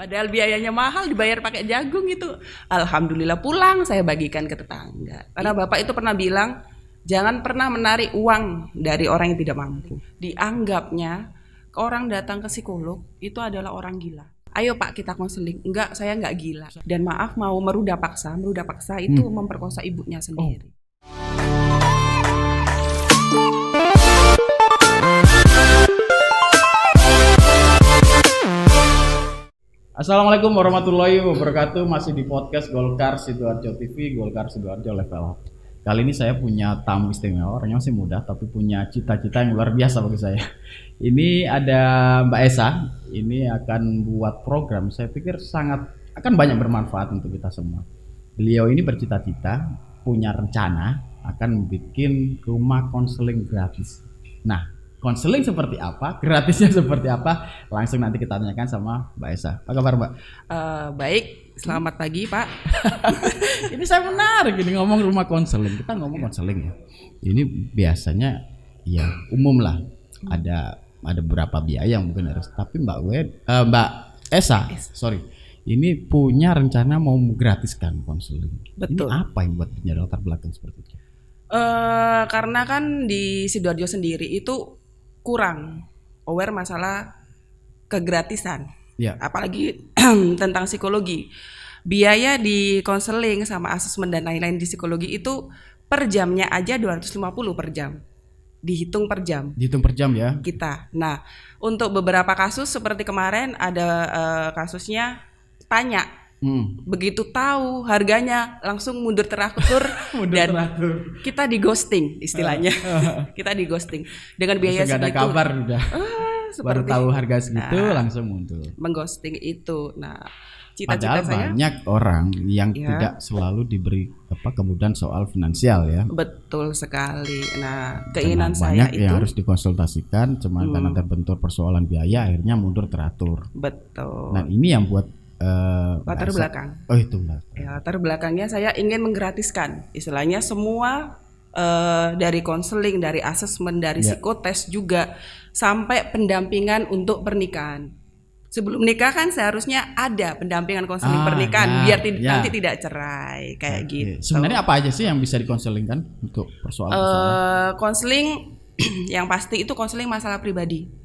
Padahal biayanya mahal, dibayar pakai jagung itu. Alhamdulillah pulang saya bagikan ke tetangga. Karena Bapak itu pernah bilang, jangan pernah menarik uang dari orang yang tidak mampu. Dianggapnya orang datang ke psikolog itu adalah orang gila. Ayo Pak kita konseling. Enggak, saya enggak gila. Dan maaf mau merudah paksa itu memperkosa ibunya sendiri. Assalamualaikum warahmatullahi wabarakatuh. Masih di podcast Golkar Sidoarjo TV, Golkar Sidoarjo Level Up. Kali ini saya punya tamu istimewa, orangnya masih muda tapi punya cita-cita yang luar biasa bagi saya. Ini ada Mbak Esa, ini akan buat program saya pikir sangat akan banyak bermanfaat untuk kita semua. Beliau ini bercita-cita, punya rencana akan bikin rumah konseling gratis. Nah, konseling seperti apa, gratisnya seperti apa, langsung nanti kita tanyakan sama Mbak Esa. Apa kabar Mbak? Baik, selamat pagi Pak. Ini saya menarik ini ngomong rumah konseling. Kita ngomong konseling ya. Ini biasanya ya umum lah. Ada beberapa biaya yang mungkin harus. Tapi Mbak Esa, sorry. Ini punya rencana mau menggratiskan konseling. Betul. Ini apa yang buat punya latar belakang seperti itu? Karena kan di Sidoarjo sendiri itu kurang aware masalah kegratisan, ya. Apalagi tentang psikologi. Biaya di konseling sama asesmen dan lain-lain di psikologi itu per jamnya aja 250 per jam. Dihitung per jam. Dihitung per jam ya. Kita. Nah, untuk beberapa kasus seperti kemarin ada kasusnya tanya. Begitu tahu harganya langsung mundur teratur dan kita di ghosting istilahnya. Kita di ghosting dengan biaya segitu. Nggak ada kabar udah. Baru tahu harga segitu langsung muncul. Mengghosting itu. Nah, cita-cita padahal saya banyak orang yang tidak selalu diberi kemudahan soal finansial ya. Betul sekali. Nah, keinginan saya banyak itu yang harus itu dikonsultasikan, cuman karena terbentur persoalan biaya akhirnya mundur teratur. betul. Nah, ini yang buat Latar belakang. Oh itu lah. Ya, latar belakangnya saya ingin menggratiskan, istilahnya semua dari konseling, dari asesmen, dari psikotes juga sampai pendampingan untuk pernikahan. Sebelum nikah kan seharusnya ada pendampingan konseling pernikahan biar nanti tidak cerai kayak gitu. Sebenarnya apa aja sih yang bisa dikonselingkan untuk persoalan-persoalan? Konseling yang pasti itu konseling masalah pribadi.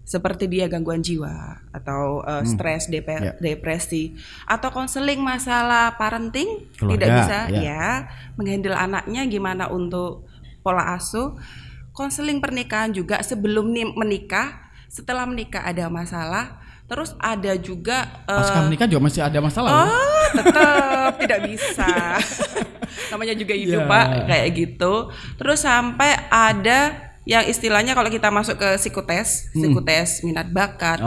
Seperti dia gangguan jiwa atau stres, depresi, atau konseling masalah parenting, keluarga, tidak bisa menghandle anaknya gimana untuk pola asuh. Konseling pernikahan juga sebelum menikah, setelah menikah ada masalah, terus ada juga pasca menikah juga masih ada masalah. Tetap tidak bisa. Namanya juga hidup Pak, kayak gitu. Terus sampai ada yang istilahnya kalau kita masuk ke psikotes minat bakat,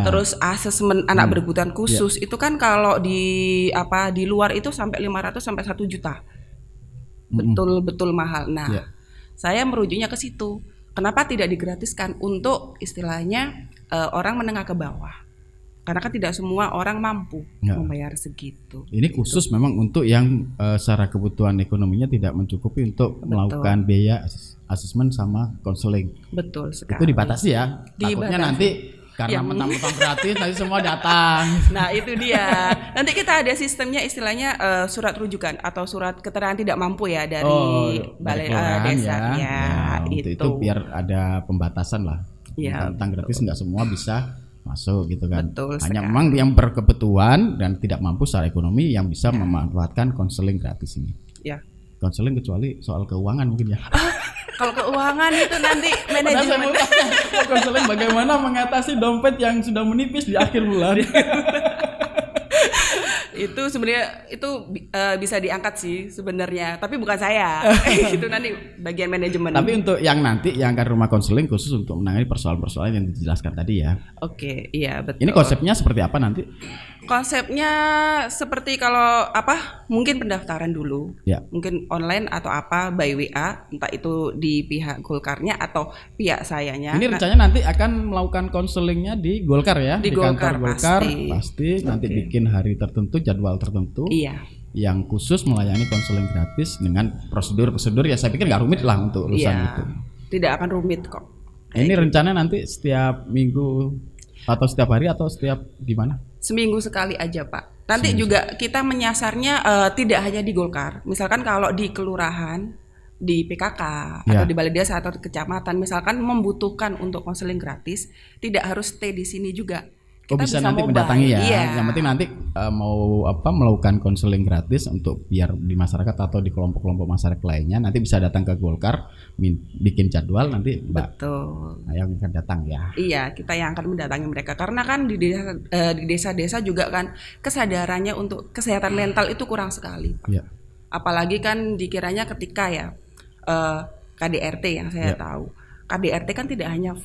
terus asesmen anak berkebutuhan khusus itu kan kalau di luar itu sampai 500 sampai 1 juta. Betul-betul mahal. Nah, saya merujuknya ke situ. Kenapa tidak digratiskan untuk istilahnya orang menengah ke bawah? Karena kan tidak semua orang mampu membayar segitu. Ini khusus memang untuk yang secara kebutuhan ekonominya tidak mencukupi untuk melakukan biaya asesmen sama konseling. Betul sekali. Itu dibatasi ya. Takutnya nanti karena mentang-mentang gratis nanti semua datang. Nah itu dia. Nanti kita ada sistemnya istilahnya surat rujukan atau surat keterangan tidak mampu ya dari balai desa. Itu biar ada pembatasan lah. Tentang gratis nggak semua bisa masuk gitu kan. Betul hanya sekali. memang yang berkebutuhan dan tidak mampu secara ekonomi yang bisa memanfaatkan konseling gratis ini. Ya. Konseling kecuali soal keuangan mungkin ya. Kalau keuangan itu nanti manajemen. Konseling bagaimana mengatasi dompet yang sudah menipis di akhir bulan. Itu sebenarnya itu bisa diangkat sih sebenarnya, tapi bukan saya. Itu nanti bagian manajemen. Tapi untuk yang nanti yang akan rumah konseling khusus untuk menangani persoalan-persoalan yang dijelaskan tadi ya. Oke, iya betul. Ini konsepnya seperti apa nanti? Konsepnya seperti kalau mungkin pendaftaran dulu, mungkin online atau by WA, entah itu di pihak Golkarnya atau pihak sayanya. Ini rencananya nanti akan melakukan konselingnya di Golkar ya, di kantor Golkar pasti. Nanti bikin hari tertentu, jadwal tertentu. Iya. Yang khusus melayani konseling gratis dengan prosedur ya saya pikir nggak rumit lah untuk urusan itu. Tidak akan rumit kok. Ini rencana nanti setiap minggu atau setiap hari atau setiap gimana? seminggu sekali aja Pak. Nanti juga kita menyasarnya tidak hanya di Golkar. Misalkan kalau di kelurahan, di PKK atau di balai desa atau di kecamatan, misalkan membutuhkan untuk konseling gratis, tidak harus stay di sini juga. Kita bisa nanti mendatangi ya. Iya. Yang penting nanti mau melakukan konseling gratis untuk biar di masyarakat atau di kelompok-kelompok masyarakat lainnya nanti bisa datang ke Golkar, bikin jadwal nanti Mbak. Betul. Yang akan datang ya. Iya, kita yang akan mendatangi mereka karena kan di desa-desa juga kan kesadarannya untuk kesehatan mental itu kurang sekali, Pak. Iya. Apalagi kan dikiranya ketika ya KDRT yang saya tahu. KDRT kan tidak hanya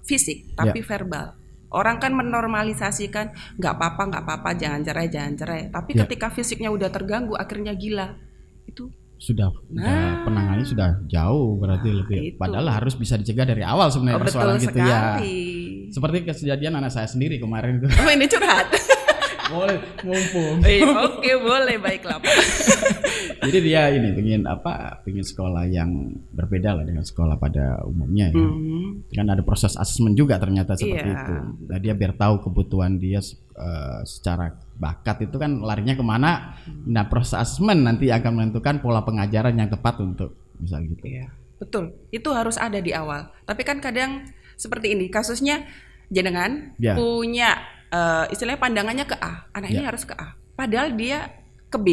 fisik tapi verbal. Orang kan menormalisasikan nggak apa-apa, jangan cerai. Tapi ketika fisiknya udah terganggu, akhirnya gila. Itu sudah penanganannya sudah jauh berarti lebih. Itu. Padahal harus bisa dicegah dari awal sebenarnya persoalan gitu sekali. ya. Seperti kejadian anak saya sendiri kemarin itu. Oh ini curhat. Boleh, mumpung. Oke, boleh, baiklah Pak. Jadi dia ini pengen sekolah yang berbeda lah dengan sekolah pada umumnya ya. Kan ada proses asesmen juga ternyata seperti itu. Nah dia biar tahu kebutuhan dia secara bakat itu kan larinya kemana. Nah proses asesmen nanti akan menentukan pola pengajaran yang tepat untuk misal gitu. Iya, betul. Itu harus ada di awal. Tapi kan kadang seperti ini kasusnya jenengan punya istilahnya pandangannya ke A, anak ini harus ke A. Padahal dia ke B.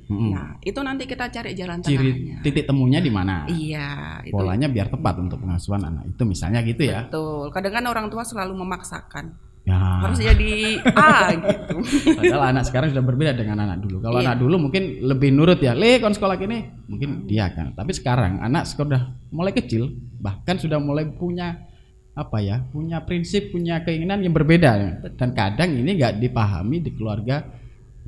Nah, itu nanti kita cari jalan tengahnya. Titik temunya di mana? Iya. Polanya biar tepat untuk pengasuhan anak itu misalnya gitu ya. Betul. Kadang kan orang tua selalu memaksakan. Ya. Harus jadi A gitu. Padahal anak sekarang sudah berbeda dengan anak dulu. Kalau anak dulu mungkin lebih nurut ya. Kon sekolah gini, mungkin dia kan. Tapi sekarang anak sudah mulai kecil, bahkan sudah mulai punya punya prinsip, punya keinginan yang berbeda. Dan kadang ini nggak dipahami di keluarga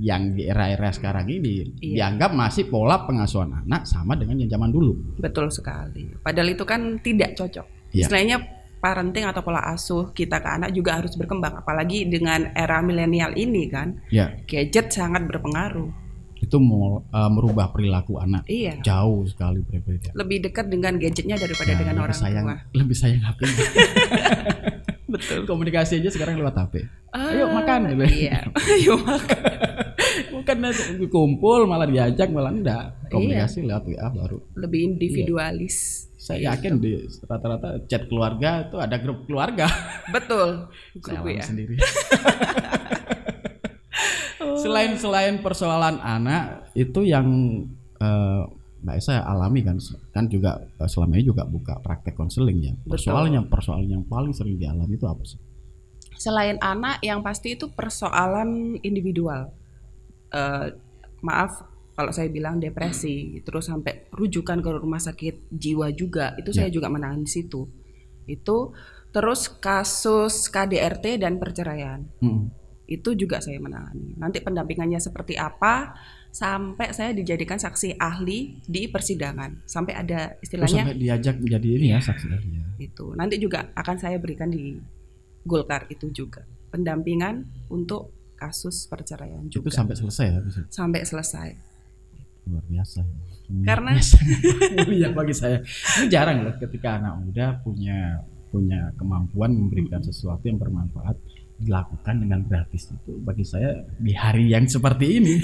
yang di era-era sekarang ini dianggap masih pola pengasuhan anak sama dengan yang zaman dulu. Betul sekali. Padahal itu kan tidak cocok. Istilahnya parenting atau pola asuh kita ke anak juga harus berkembang. Apalagi dengan era milenial ini kan, gadget sangat berpengaruh. Itu merubah perilaku anak. Jauh sekali berbeda. Lebih dekat dengan gadgetnya daripada dengan orang tua. Lebih sayang HP. Betul. Komunikasi aja sekarang lewat HP. Ayo makan gitu. Iya. Ayo makan. Bukan kumpul malah diajak malah enggak. Komunikasi lewat WA baru. Lebih individualis. Saya yakin di rata-rata chat keluarga itu ada grup keluarga. Betul. Grup WA sendiri. Selain persoalan anak itu yang Mbak Esa alami kan juga selama ini juga buka praktek konseling ya. Persoalan yang paling sering dialami itu apa sih? Selain anak yang pasti itu persoalan individual. Maaf kalau saya bilang depresi, terus sampai rujukan ke rumah sakit jiwa juga, itu saya juga menangani di situ. Itu terus kasus KDRT dan perceraian. Itu juga saya menangani. Nanti pendampingannya seperti apa sampai saya dijadikan saksi ahli di persidangan. Sampai ada istilahnya sampai diajak menjadi ini ya saksi ahli. Itu. Nanti juga akan saya berikan di Golkar itu juga. Pendampingan untuk kasus perceraian juga. Itu sampai selesai ya? Sampai selesai. Luar biasa. Karena mulia bagi saya. Ini jarang loh ketika anak muda punya kemampuan memberikan sesuatu yang bermanfaat dilakukan dengan gratis. Itu bagi saya di hari yang seperti ini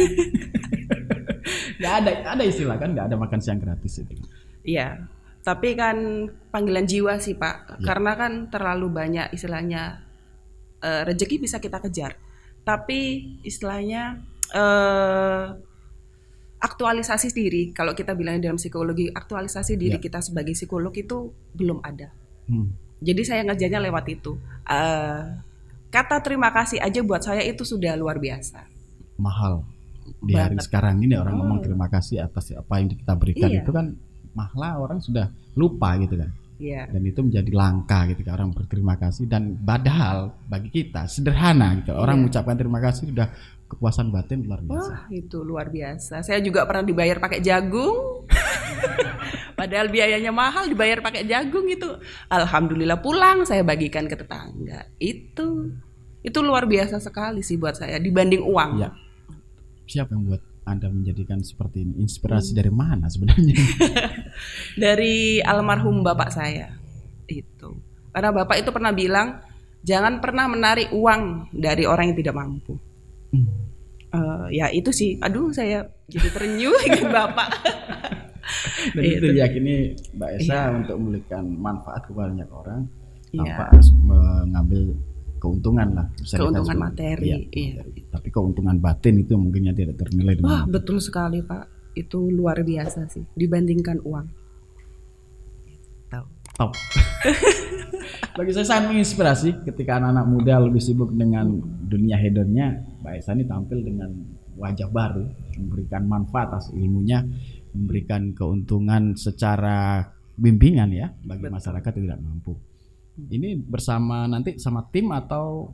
nggak ada istilah kan, nggak ada makan siang gratis itu. Iya, tapi kan panggilan jiwa sih Pak, karena kan terlalu banyak istilahnya rezeki bisa kita kejar, tapi istilahnya aktualisasi diri, kalau kita bilang dalam psikologi, aktualisasi diri kita sebagai psikolog itu belum ada. Jadi saya ngerjainnya lewat itu. Kata terima kasih aja buat saya itu sudah luar biasa. Mahal. Di hari sekarang ini orang ngomong terima kasih atas apa yang kita berikan itu kan mahal, orang sudah lupa gitu kan. Dan itu menjadi langka gitu kan, orang berterima kasih, dan padahal bagi kita sederhana gitu. Orang mengucapkan terima kasih sudah kepuasan batin luar biasa. Wah, itu luar biasa. Saya juga pernah dibayar pakai jagung. Padahal biayanya mahal, dibayar pakai jagung itu. Alhamdulillah pulang saya bagikan ke tetangga. Itu luar biasa sekali sih buat saya dibanding uang. Ya. Siapa yang buat Anda menjadikan seperti ini? Inspirasi dari mana sebenarnya? Dari almarhum bapak saya. Itu. Karena bapak itu pernah bilang, Jangan pernah menarik uang dari orang yang tidak mampu. Ya itu sih. Aduh, saya jadi terenyuh ingin Bapak. Dan itu diyakini Mbak Esa untuk memberikan manfaat kepada banyak orang tanpa Iya. harus mengambil keuntungan lah. Bisa Keuntungan dikatakan materi. iya. Iya. Tapi keuntungan batin itu mungkinnya tidak ternilai Wah, dengan betul sekali Pak. Itu luar biasa sih dibandingkan uang. Tahu. top. Bagi saya sangat menginspirasi ketika anak-anak muda lebih sibuk dengan dunia hedonnya, Mbak Esa ini tampil dengan wajah baru, memberikan manfaat atas ilmunya, memberikan keuntungan secara bimbingan ya bagi masyarakat yang tidak mampu. Ini bersama nanti sama tim atau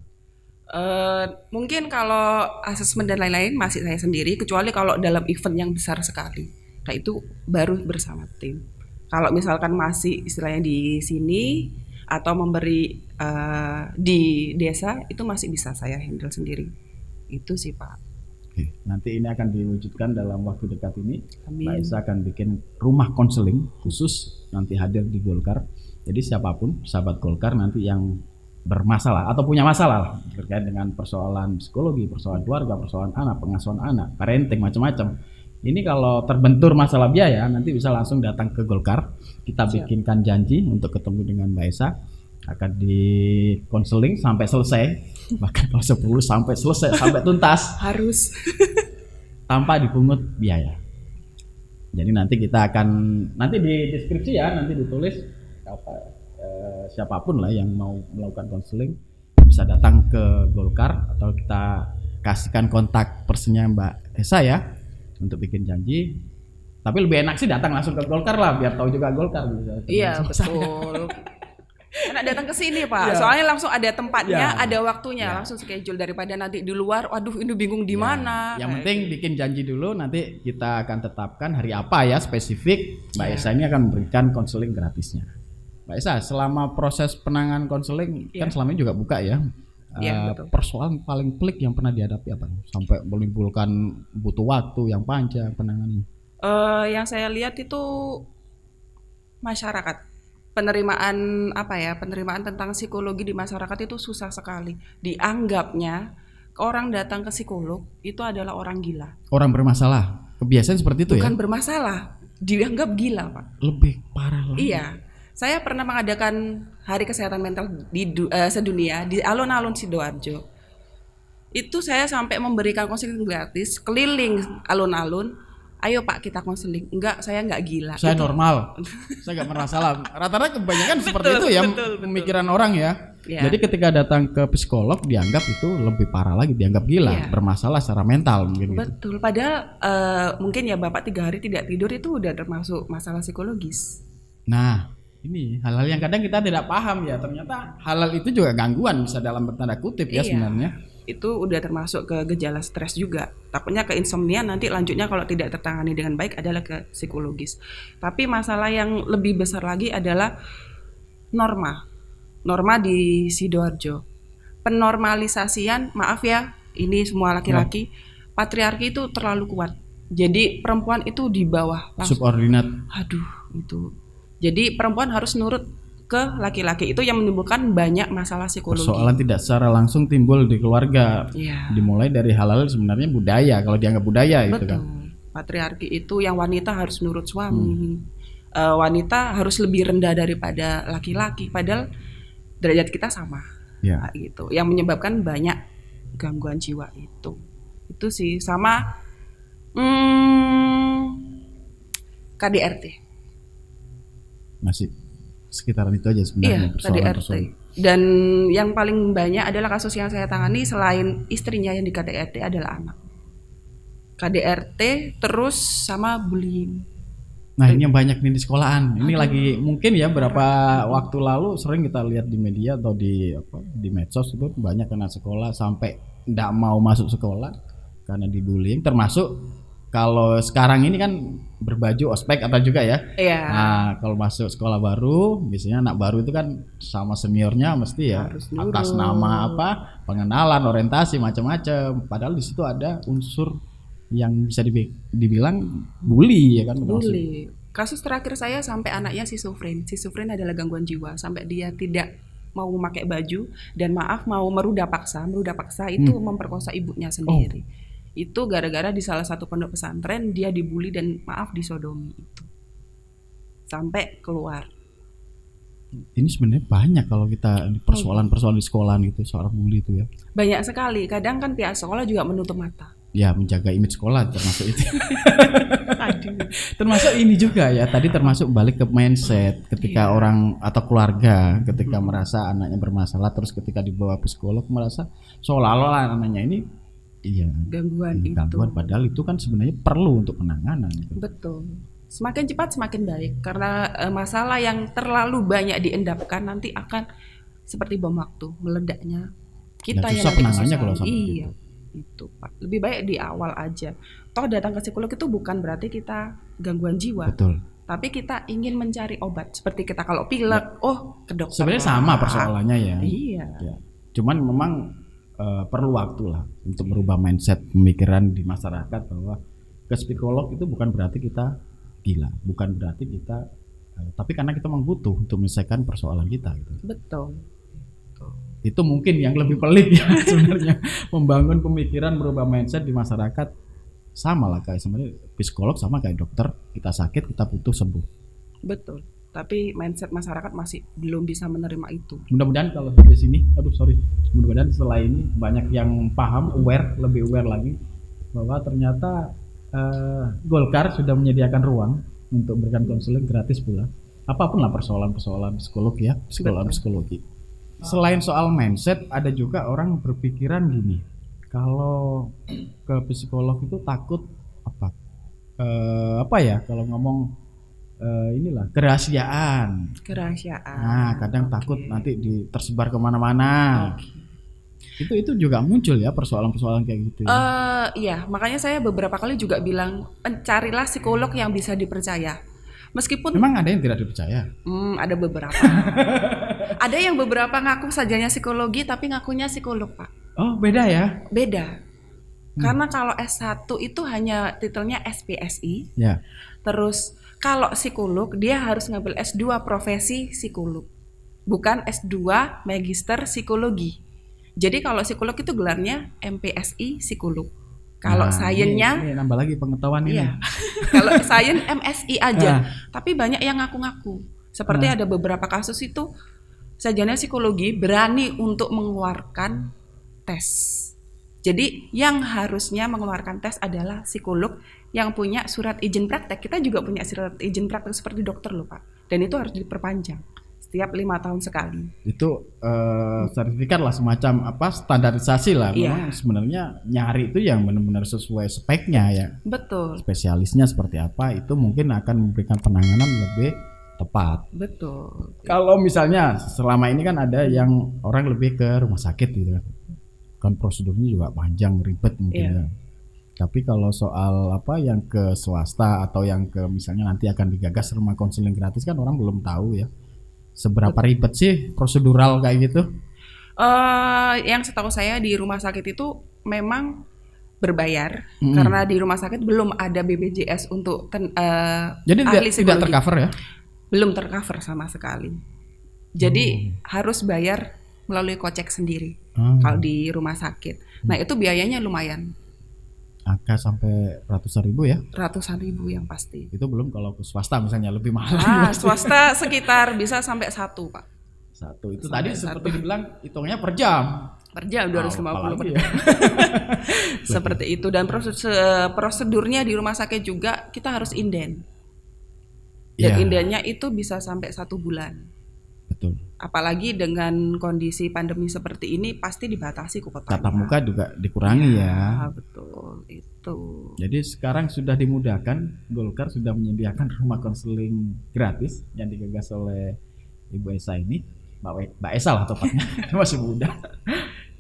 Mungkin kalau asesmen dan lain-lain masih saya sendiri, kecuali kalau dalam event yang besar sekali. Nah itu baru bersama tim. Kalau misalkan masih istilahnya di sini atau memberi di desa, itu masih bisa saya handle sendiri. Itu sih Pak. Oke, nanti ini akan diwujudkan dalam waktu dekat ini. Amin. Mbak Esa akan bikin rumah konseling khusus nanti hadir di Golkar. Jadi siapapun sahabat Golkar nanti yang bermasalah atau punya masalah terkait dengan persoalan psikologi, persoalan keluarga, persoalan anak, pengasuhan anak, parenting, macam-macam. Ini kalau terbentur masalah biaya nanti bisa langsung datang ke Golkar. Kita bikinkan janji untuk ketemu dengan Mbak Esa, akan di konseling sampai selesai, bahkan kalau 10 sampai selesai sampai tuntas Harus. tanpa dipungut biaya. Jadi nanti kita akan nanti di deskripsi ya, nanti ditulis siapapun lah yang mau melakukan konseling bisa datang ke Golkar atau kita kasihkan kontak personnya Mbak Esa ya untuk bikin janji. Tapi lebih enak sih datang langsung ke Golkar lah biar tahu juga Golkar gitu. Iya betul. Enak datang ke sini Pak. Iya. Soalnya langsung ada tempatnya, Iya. ada waktunya, Iya. langsung schedule daripada nanti di luar. Waduh, ini bingung di mana. Yang penting bikin janji dulu, nanti kita akan tetapkan hari apa ya spesifik. Mbak Esa ini akan memberikan konseling gratisnya. Mbak Esa, selama proses penanganan konseling kan selama ini juga buka ya. Iya, betul. Persoalan paling pelik yang pernah dihadapi apa? Sampai menimbulkan butuh waktu yang panjang penanganannya. Yang saya lihat itu masyarakat. Penerimaan penerimaan tentang psikologi di masyarakat itu susah sekali. Dianggapnya orang datang ke psikolog itu adalah orang gila. Orang bermasalah. Kebiasaan seperti itu Bukan ya? bermasalah, dianggap gila Pak. Lebih parah lagi. Iya. Saya pernah mengadakan Hari Kesehatan Mental di sedunia di alun-alun Sidoarjo. Itu saya sampai memberikan konseling gratis keliling alun-alun. Ayo Pak kita konseling. Enggak, saya enggak gila. Saya Itu- normal, saya nggak bermasalah. Rata-rata kebanyakan seperti itu ya betul. pemikiran orang ya. Ya. Jadi ketika datang ke psikolog dianggap itu lebih parah lagi, dianggap gila, Iya. bermasalah secara mental mungkin gitu. Betul. Padahal mungkin ya Bapak 3 hari tidak tidur itu udah termasuk masalah psikologis. Nah, ini hal-hal yang kadang kita tidak paham ya. Ternyata hal-hal itu juga gangguan bisa dalam bertanda kutip ya Iya. sebenarnya. Itu udah termasuk ke gejala stres juga. Takutnya ke insomnia, nanti lanjutnya kalau tidak tertangani dengan baik adalah ke psikologis. Tapi masalah yang lebih besar lagi adalah norma di Sidoarjo. Penormalisasian, maaf ya, ini semua laki-laki, patriarki itu terlalu kuat. Jadi perempuan itu di bawah langsung. Subordinat. Aduh, itu. Jadi perempuan harus nurut ke laki-laki. Itu yang menimbulkan banyak masalah psikologi. Persoalan tidak secara langsung timbul di keluarga. Iya. Dimulai dari hal-hal sebenarnya budaya, kalau dianggap budaya itu Betul. kan. Patriarki itu yang wanita harus nurut suami. Wanita harus lebih rendah daripada laki-laki. Padahal derajat kita sama. Ya. Kayak gitu. Yang menyebabkan banyak gangguan jiwa itu. Itu sih sama KDRT. Masih sekitaran itu aja Iya, sebenarnya persoalan. KDRT. Dan yang paling banyak adalah kasus yang saya tangani selain istrinya yang di KDRT adalah anak. KDRT terus sama bullying. Nah ini yang banyak nih di sekolahan. Ini lagi mungkin ya berapa waktu lalu sering kita lihat di media atau di medsos itu banyak anak sekolah sampai tidak mau masuk sekolah karena dibullying. Termasuk kalau sekarang ini kan berbaju ospek atau juga ya. Iya. Nah kalau masuk sekolah baru, biasanya anak baru itu kan sama seniornya mesti ya Harus atas nurut. nama pengenalan, orientasi macam-macam. Padahal di situ ada unsur yang bisa dibilang bully ya kan. Bully. Kasus terakhir saya sampai anaknya schizofren. Schizofren adalah gangguan jiwa sampai dia tidak mau memakai baju dan maaf mau meruda paksa itu memperkosa ibunya sendiri. Itu gara-gara di salah satu pondok pesantren dia dibully dan maaf disodomi itu. Sampai keluar. Ini sebenarnya banyak kalau kita persoalan-persoalan di sekolah gitu, soal bully itu ya. Banyak sekali. Kadang kan pihak sekolah juga menutup mata. Ya, menjaga image sekolah termasuk itu. Aduh. Termasuk ini juga ya, tadi termasuk balik ke mindset ketika orang atau keluarga ketika merasa anaknya bermasalah, terus ketika dibawa psikolog merasa seolah-olah anaknya ini gangguan, padahal itu kan sebenarnya perlu untuk penanganan gitu. Betul. Semakin cepat semakin baik karena masalah yang terlalu banyak diendapkan nanti akan seperti bom waktu meledaknya. Kita Dan yang susah penanganannya kalau sampai iya. Itu Pak. Lebih baik di awal aja. Toh datang ke psikolog itu bukan berarti kita gangguan jiwa. Betul. Tapi kita ingin mencari obat. Seperti kita kalau pilek, ke dokter. Sebenarnya sama persoalannya ya. Iya. Ya. Cuman memang perlu waktu lah untuk merubah mindset pemikiran di masyarakat bahwa ke psikolog itu bukan berarti kita gila, bukan berarti kita tapi karena kita memang butuh untuk menyelesaikan persoalan kita gitu. Betul. Itu mungkin yang lebih pelik ya sebenarnya, membangun pemikiran, merubah mindset di masyarakat. Sama lah kayak sebenarnya psikolog sama kayak dokter, kita sakit kita butuh sembuh. Betul. Tapi mindset masyarakat masih belum bisa menerima itu. Mudah-mudahan kalau di sini, mudah-mudahan setelah ini banyak yang paham, lebih aware lagi bahwa ternyata Golkar sudah menyediakan ruang untuk memberikan konseling gratis pula. Apapun lah persoalan-persoalan psikologi ya, psikologi. Selain soal mindset, ada juga orang berpikiran gini, kalau ke psikolog itu takut kalau ngomong kerahasiaan. Nah, kadang takut nanti tersebar kemana-mana. Itu juga muncul ya persoalan-persoalan kayak gitu. Iya, makanya saya beberapa kali juga bilang carilah psikolog yang bisa dipercaya. Meskipun memang ada yang tidak dipercaya. Ada beberapa. Ada yang beberapa ngaku sajanya psikologi tapi ngakunya psikolog, Pak. Oh, beda ya? Beda. Karena kalau S1 itu hanya titelnya SPSI. Ya. Terus kalau psikolog dia harus ngambil S2 profesi psikolog. Bukan S2 magister psikologi. Jadi kalau psikolog itu gelarnya MPSI psikolog. Kalau sainsnya ini nambah lagi pengetahuan ini. Kalau sains MSI aja. Tapi banyak yang ngaku-ngaku. Seperti ada beberapa kasus itu sarjana psikologi berani untuk mengeluarkan tes. Jadi yang harusnya mengeluarkan tes adalah psikolog yang punya surat izin praktek. Kita juga punya surat izin praktek seperti dokter loh, Pak. Dan itu harus diperpanjang setiap 5 tahun sekali. Itu sertifikat lah, semacam standarisasi lah. Memang sebenarnya nyari itu yang benar-benar sesuai speknya ya. Betul. Spesialisnya seperti apa itu mungkin akan memberikan penanganan lebih tepat. Betul. Kalau misalnya selama ini kan ada yang orang lebih ke rumah sakit gitu kan prosedurnya juga panjang, ribet mungkin ya. Tapi kalau soal yang ke swasta atau yang ke misalnya nanti akan digagas rumah konseling gratis kan orang belum tahu ya. Seberapa ribet sih prosedural kayak gitu? Yang setahu saya di rumah sakit itu memang berbayar karena di rumah sakit belum ada BPJS untuk jadi tidak tercover ya? Belum tercover sama sekali. Jadi harus bayar melalui kocek sendiri kalau di rumah sakit. Nah itu biayanya lumayan. Angka sampai ratusan ribu ya? Ratusan ribu yang pasti. Itu belum kalau ke swasta misalnya lebih mahal. Swasta sekitar bisa sampai 1, Pak. 1 itu sampai tadi seperti dibilang hitungnya per jam. Per jam 250 per jam. Seperti itu dan prosedurnya di rumah sakit juga kita harus inden. Dan indennya itu bisa sampai 1 bulan. Betul. Apalagi dengan kondisi pandemi seperti ini pasti dibatasi kuotanya. Tatap muka juga dikurangi ya. Betul itu. Jadi sekarang sudah dimudahkan, Golkar sudah menyediakan rumah konseling gratis yang digagas oleh Ibu Esa ini, Mbak Esa lah tepatnya, masih muda.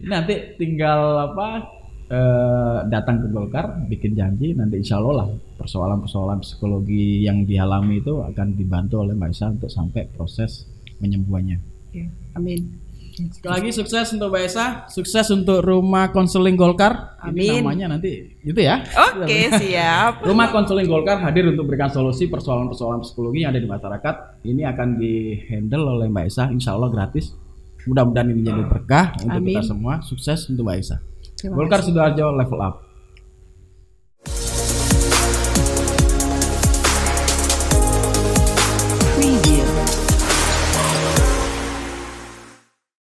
Nanti tinggal datang ke Golkar, bikin janji, nanti insya Allah lah persoalan-persoalan psikologi yang dialami itu akan dibantu oleh Mbak Esa untuk sampai proses penyembuhannya. Amin. Sekali lagi sukses untuk Mbak Esa, sukses untuk rumah konseling Golkar. Amin. Ini namanya nanti gitu ya. Oke, siap. Rumah konseling Golkar hadir untuk memberikan solusi persoalan-persoalan psikologi yang ada di masyarakat. Ini akan dihandle oleh Mbak Esa, insya Allah gratis. Mudah-mudahan ini jadi berkah untuk Amin. kita semua. Sukses untuk Mbak Isa. Terima Golkar Sidoarjo level up.